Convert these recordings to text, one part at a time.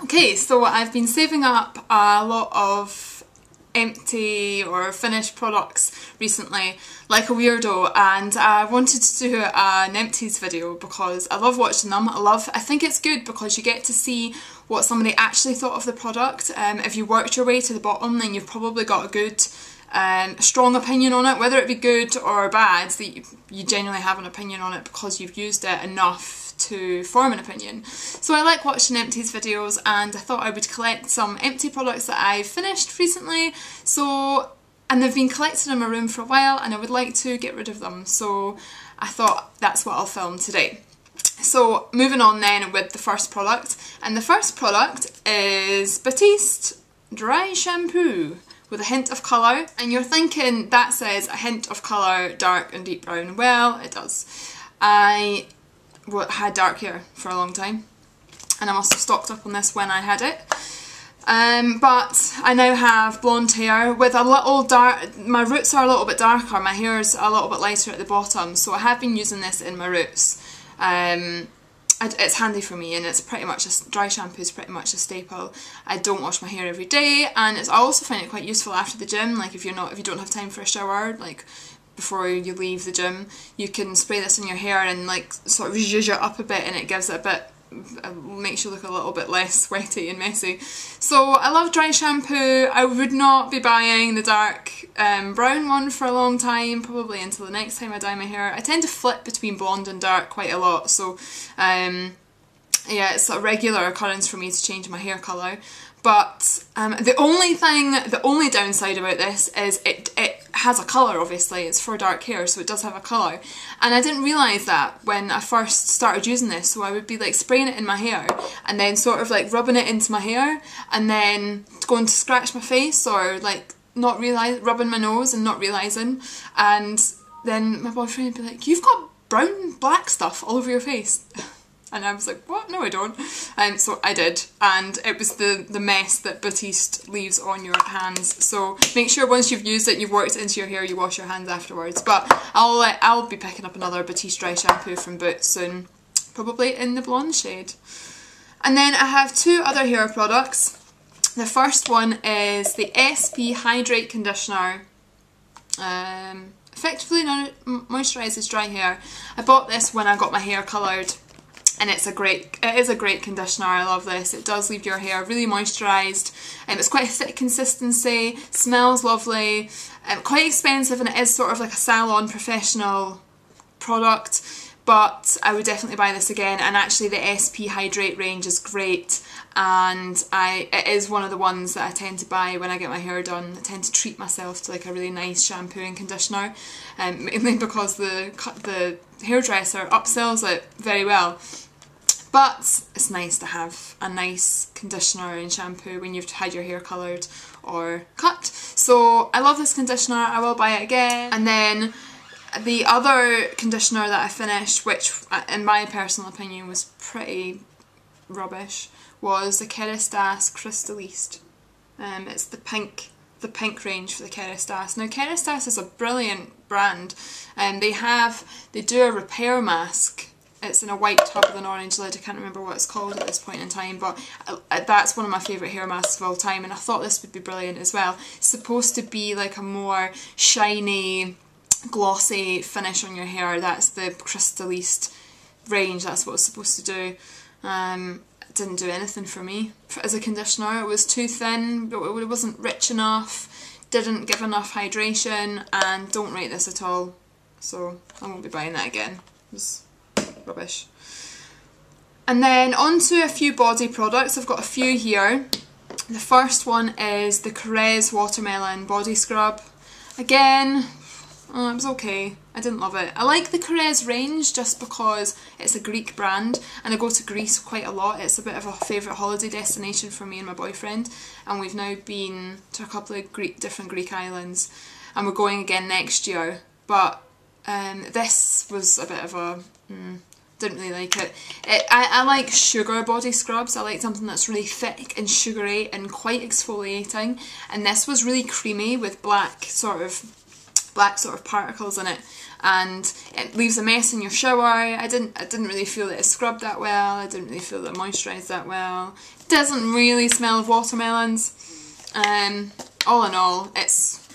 Okay, so I've been saving up a lot of empty or finished products recently, like a weirdo, and I wanted to do an empties video because I love watching them. I think it's good because you get to see what somebody actually thought of the product. If you worked your way to the bottom, then you've probably got a good strong opinion on it, whether it be good or bad, that you genuinely have an opinion on it because you've used it enough to form an opinion. So I like watching empties videos, and I thought I would collect some empty products that I've finished recently, and they've been collected in my room for a while and I would like to get rid of them, so I thought that's what I'll film today. So moving on then with the first product, and the first product is Batiste Dry Shampoo with a hint of colour, and you're thinking that says a hint of colour, dark and deep brown. Well, it does. I had dark hair for a long time and I must have stocked up on this when I had it, but I now have blonde hair with a little dark, my roots are a little bit darker, my hair's a little bit lighter at the bottom, so I have been using this in my roots. It's handy for me, and it's pretty much dry shampoo is pretty much a staple. I don't wash my hair every day, and I also find it quite useful after the gym, like if you don't have time for a shower, like before you leave the gym, you can spray this in your hair and like sort of zhuzh it up a bit, and it gives it a bit, makes you look a little bit less sweaty and messy. So I love dry shampoo. I would not be buying the dark brown one for a long time, probably until the next time I dye my hair. I tend to flip between blonde and dark quite a lot, so yeah, it's a regular occurrence for me to change my hair colour. But the only downside about this is it has a colour, obviously. It's for dark hair, so it does have a colour. And I didn't realise that when I first started using this, so I would be like spraying it in my hair and then sort of like rubbing it into my hair and then going to scratch my face, or like rubbing my nose and not realising. And then my boyfriend would be like, "You've got brown, black stuff all over your face." And I was like, what? No, I don't. So I did, and it was the mess that Batiste leaves on your hands. So make sure once you've used it, you've worked it into your hair, you wash your hands afterwards. But I'll be picking up another Batiste Dry Shampoo from Boots soon, probably in the blonde shade. And then I have two other hair products. The first one is the SP Hydrate Conditioner. Effectively moisturises dry hair. I bought this when I got my hair coloured, and it is a great conditioner. I love this. It does leave your hair really moisturised, and it's quite a thick consistency, smells lovely, quite expensive, and it is sort of like a salon professional product, but I would definitely buy this again. And actually the SP Hydrate range is great, and it is one of the ones that I tend to buy when I get my hair done. I tend to treat myself to like a really nice shampoo and conditioner, mainly because the hairdresser upsells it very well. But it's nice to have a nice conditioner and shampoo when you've had your hair coloured or cut. So I love this conditioner, I will buy it again. And then the other conditioner that I finished, which in my personal opinion was pretty rubbish, was the Kerastase Cristaliste. It's the pink range for the Kerastase. Now Kerastase is a brilliant brand, and they do a repair mask. It's in a white tub with an orange lid. I can't remember what it's called at this point in time, but that's one of my favourite hair masks of all time, and I thought this would be brilliant as well. It's supposed to be like a more shiny, glossy finish on your hair. That's the Cristaliste range, that's what it's supposed to do. It didn't do anything for me as a conditioner. It was too thin, but it wasn't rich enough, didn't give enough hydration, and don't rate this at all. So I won't be buying that again. It was rubbish. And then on to a few body products. I've got a few here. The first one is the Korres Watermelon Body Scrub. Again, it was okay. I didn't love it. I like the Korres range just because it's a Greek brand, and I go to Greece quite a lot. It's a bit of a favourite holiday destination for me and my boyfriend, and we've now been to a couple of different Greek islands, and we're going again next year. But this was a bit of a didn't really like it. I like sugar body scrubs. I like something that's really thick and sugary and quite exfoliating, and this was really creamy with black sort of particles in it, and it leaves a mess in your shower. I didn't really feel that it scrubbed that well. I didn't really feel that it moisturised that well. Doesn't really smell of watermelons. All in all, it's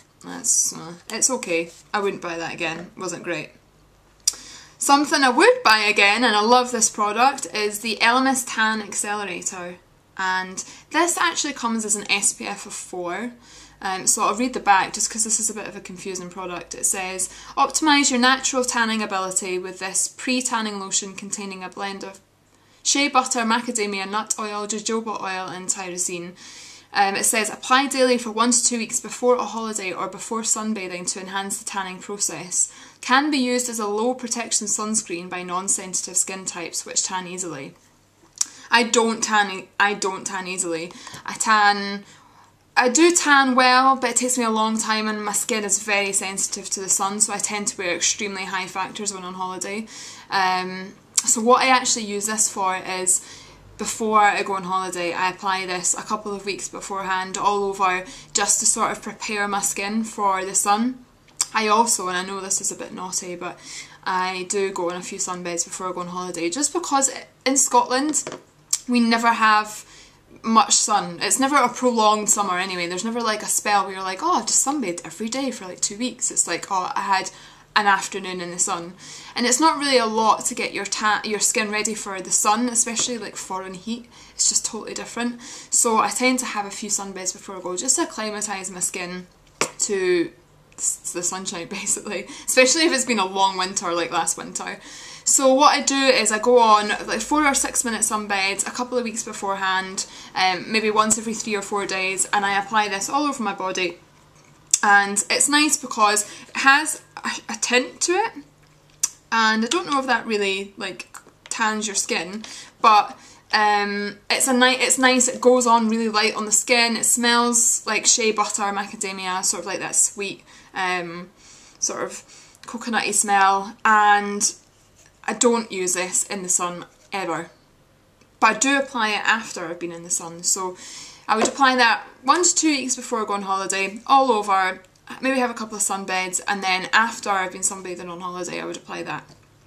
okay. I wouldn't buy that again. It wasn't great. Something I would buy again, and I love this product, is the ElemisTan Accelerator. And this actually comes as an SPF of 4. So I'll read the back just because this is a bit of a confusing product. It says, optimise your natural tanning ability with this pre-tanning lotion containing a blend of shea butter, macadamia nut oil, jojoba oil and tyrosine. It says, apply daily for 1 to 2 weeks before a holiday or before sunbathing to enhance the tanning process. Can be used as a low protection sunscreen by non-sensitive skin types which tan easily. I don't tan easily. I do tan well, but it takes me a long time and my skin is very sensitive to the sun, so I tend to wear extremely high factors when on holiday. So what I actually use this for is, before I go on holiday, I apply this a couple of weeks beforehand all over just to sort of prepare my skin for the sun. I also, and I know this is a bit naughty, but I do go on a few sunbeds before I go on holiday, just because in Scotland we never have much sun. It's never a prolonged summer anyway. There's never like a spell where you're like, oh, I've just sunbathed every day for like 2 weeks. It's like, oh, I had an afternoon in the sun. And it's not really a lot to get your skin ready for the sun, especially like foreign heat. It's just totally different. So I tend to have a few sunbeds before I go, just to acclimatise my skin to the sunshine basically, especially if it's been a long winter like last winter. So what I do is I go on like 4 or 6 minute sunbeds a couple of weeks beforehand, maybe once every 3 or 4 days, and I apply this all over my body. And it's nice because it has a tint to it, and I don't know if that really like tans your skin, but it's nice. It goes on really light on the skin. It smells like shea butter, macadamia, sort of like that sweet sort of coconutty smell, and I don't use this in the sun ever, but I do apply it after I've been in the sun. So I would apply that 1 to 2 weeks before I go on holiday, all over, maybe have a couple of sunbeds, and then after I've been sunbathing on holiday I would apply that.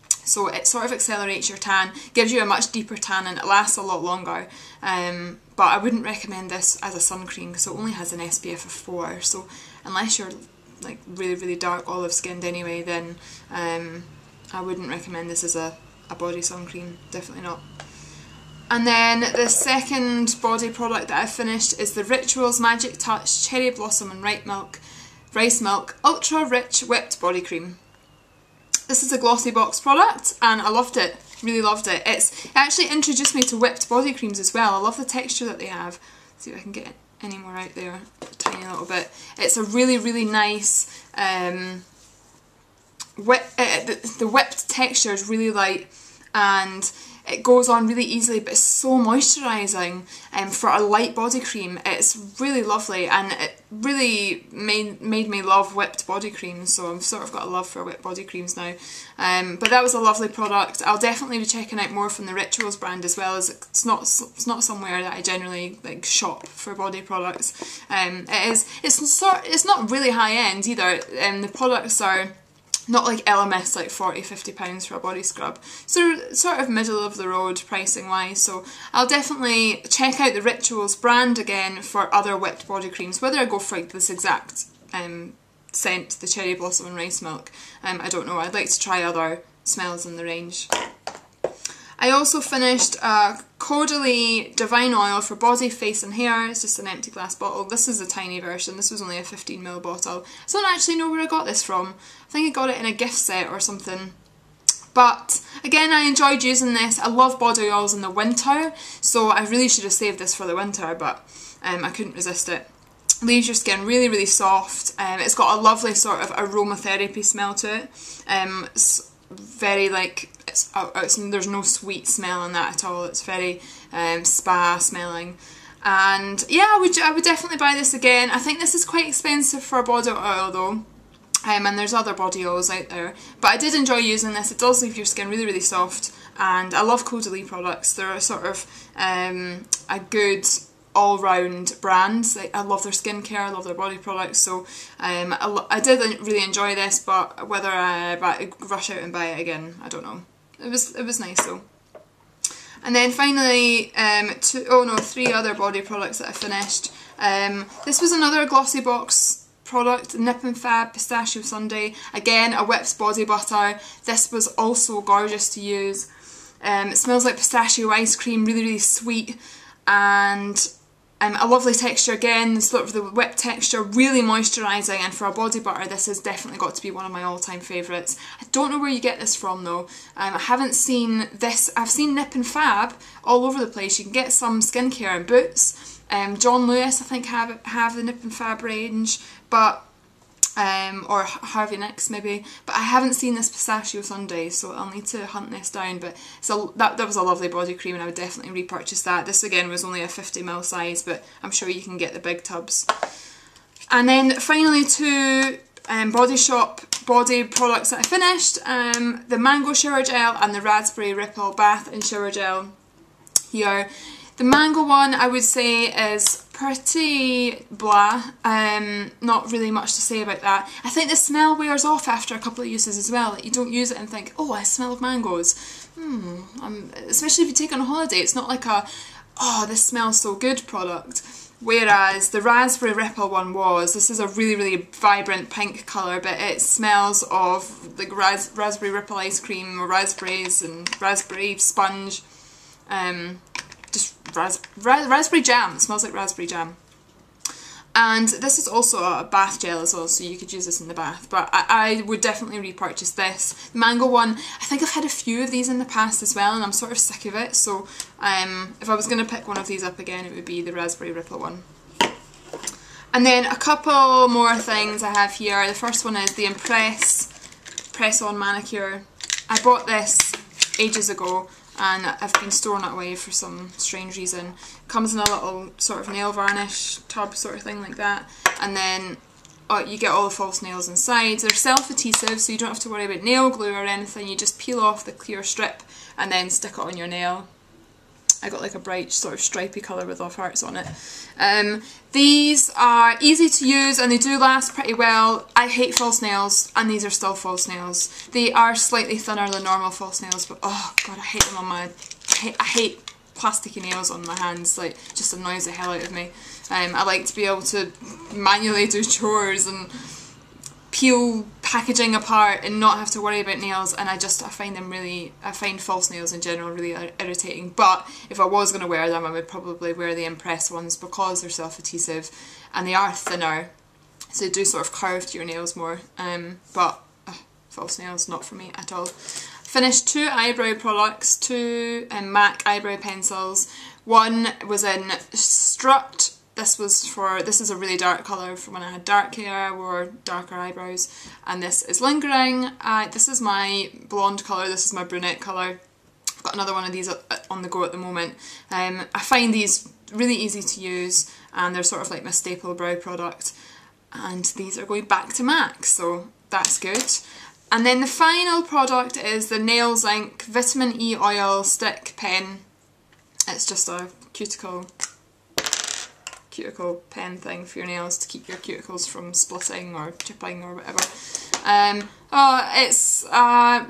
So it sort of accelerates your tan, gives you a much deeper tan, and it lasts a lot longer. But I wouldn't recommend this as a sun cream because it only has an SPF of 4, so unless you're like really, really dark olive skinned anyway, then I wouldn't recommend this as a body sun cream, definitely not. And then the second body product that I've finished is the Rituals Magic Touch Cherry Blossom and Rice Milk Ultra Rich Whipped Body Cream. This is a glossy box product and I loved it, really loved it. It actually introduced me to whipped body creams as well. I love the texture that they have. Let's see if I can get any more out there, a tiny little bit. It's a really, really nice, the whipped texture is really light and it goes on really easily, but it's so moisturising for a light body cream. It's really lovely and it really made me love whipped body creams, so I've sort of got a love for whipped body creams now. But that was a lovely product. I'll definitely be checking out more from the Rituals brand as well, as it's not somewhere that I generally like shop for body products. It's not really high end either. The products are not like Elemis, like £40–50 for a body scrub. So sort of middle of the road pricing wise. So I'll definitely check out the Rituals brand again for other whipped body creams. Whether I go for like this exact scent, the Cherry Blossom and Rice Milk, I don't know. I'd like to try other smells in the range. I also finished Caudalie Divine Oil for body, face and hair. It's just an empty glass bottle. This is a tiny version. This was only a 15ml bottle. I don't actually know where I got this from. I think I got it in a gift set or something. But again, I enjoyed using this. I love body oils in the winter, so I really should have saved this for the winter, but I couldn't resist it. Leaves your skin really, really soft. It's got a lovely sort of aromatherapy smell to it. It's very like, there's no sweet smell in that at all. It's very spa smelling. And yeah, I would definitely buy this again. I think this is quite expensive for a body oil though. And there's other body oils out there. But I did enjoy using this. It does leave your skin really, really soft. And I love Caudalie products. They're a sort of a good all-round brand. Like, I love their skincare, I love their body products. So I did really enjoy this, but whether I rush out and buy it again, I don't know. It was nice though. And then finally, three other body products that I finished. This was another Glossy Box product, Nip and Fab Pistachio Sundae. Again, a whipped body butter. This was also gorgeous to use. It smells like pistachio ice cream, really, really sweet, and a lovely texture again, sort of the whipped texture, really moisturising, and for a body butter this has definitely got to be one of my all-time favourites. I don't know where you get this from though. I haven't seen this. I've seen Nip and Fab all over the place. You can get some skincare in Boots. John Lewis I think have the Nip and Fab range, but or Harvey Nicks maybe, but I haven't seen this Pistachio Sundae, so I'll need to hunt this down. But so that was a lovely body cream, and I would definitely repurchase that. This again was only a 50ml size, but I'm sure you can get the big tubs. And then finally two Body Shop body products that I finished, the Mango Shower Gel and the Raspberry Ripple Bath and Shower Gel here. The mango one I would say is pretty blah, not really much to say about that. I think the smell wears off after a couple of uses as well. Like, you don't use it and think, oh, I smell of mangoes. Especially if you take it on a holiday, it's not like a, oh, this smells so good product. Whereas the Raspberry Ripple one this is a really, really vibrant pink colour, but it smells of like raspberry ripple ice cream or raspberries and raspberry sponge. Just raspberry jam. It smells like raspberry jam. And this is also a bath gel as well, so you could use this in the bath, but I would definitely repurchase this. The mango one, I think I've had a few of these in the past as well, and I'm sort of sick of it, so if I was going to pick one of these up again, it would be the Raspberry Ripple one. And then a couple more things I have here. The first one is the Press-On Manicure. I bought this ages ago, and I've been storing it away for some strange reason. Comes in a little sort of nail varnish tub sort of thing like that, and then you get all the false nails inside. They're self-adhesive, so you don't have to worry about nail glue or anything. You just peel off the clear strip and then stick it on your nail. I got like a bright sort of stripy colour with love hearts on it. These are easy to use and they do last pretty well. I hate false nails, and these are still false nails. They are slightly thinner than normal false nails, but oh god, I hate them on my... I hate plasticky nails on my hands. Like, it just annoys the hell out of me. I like to be able to manually do chores and peel packaging apart and not have to worry about nails, and I find false nails in general really irritating. But if I was going to wear them, I would probably wear the Impress ones because they're self-adhesive and they are thinner, so they do sort of curve to your nails more, but false nails, not for me at all. Finished two eyebrow products, two MAC eyebrow pencils. One was in Strut. This is a really dark colour for when I had dark hair or darker eyebrows, and this is Lingering. This is my blonde colour, this is my brunette colour. I've got another one of these on the go at the moment. I find these really easy to use, and they're sort of like my staple brow product, and these are going back to MAC, so that's good. And then the final product is the Nails Inc Vitamin E Oil Stick Pen. It's just a cuticle pen thing for your nails to keep your cuticles from splitting or chipping or whatever. It's a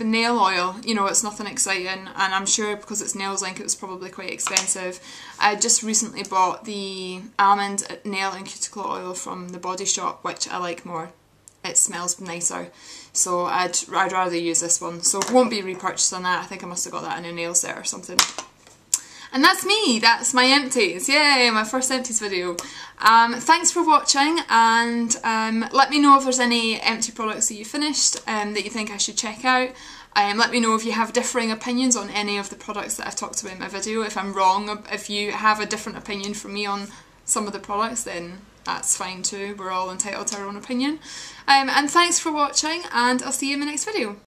nail oil, you know, it's nothing exciting, and I'm sure because it's Nails Inc it was probably quite expensive. I just recently bought the almond nail and cuticle oil from the Body Shop, which I like more. It smells nicer, so I'd rather use this one, so won't be repurchasing that. I think I must have got that in a nail set or something. And that's me, that's my empties. Yay, my first empties video. Thanks for watching, and let me know if there's any empty products that you finished that you think I should check out. Let me know if you have differing opinions on any of the products that I've talked about in my video. If I'm wrong, if you have a different opinion from me on some of the products, then that's fine too. We're all entitled to our own opinion. And thanks for watching, and I'll see you in my next video.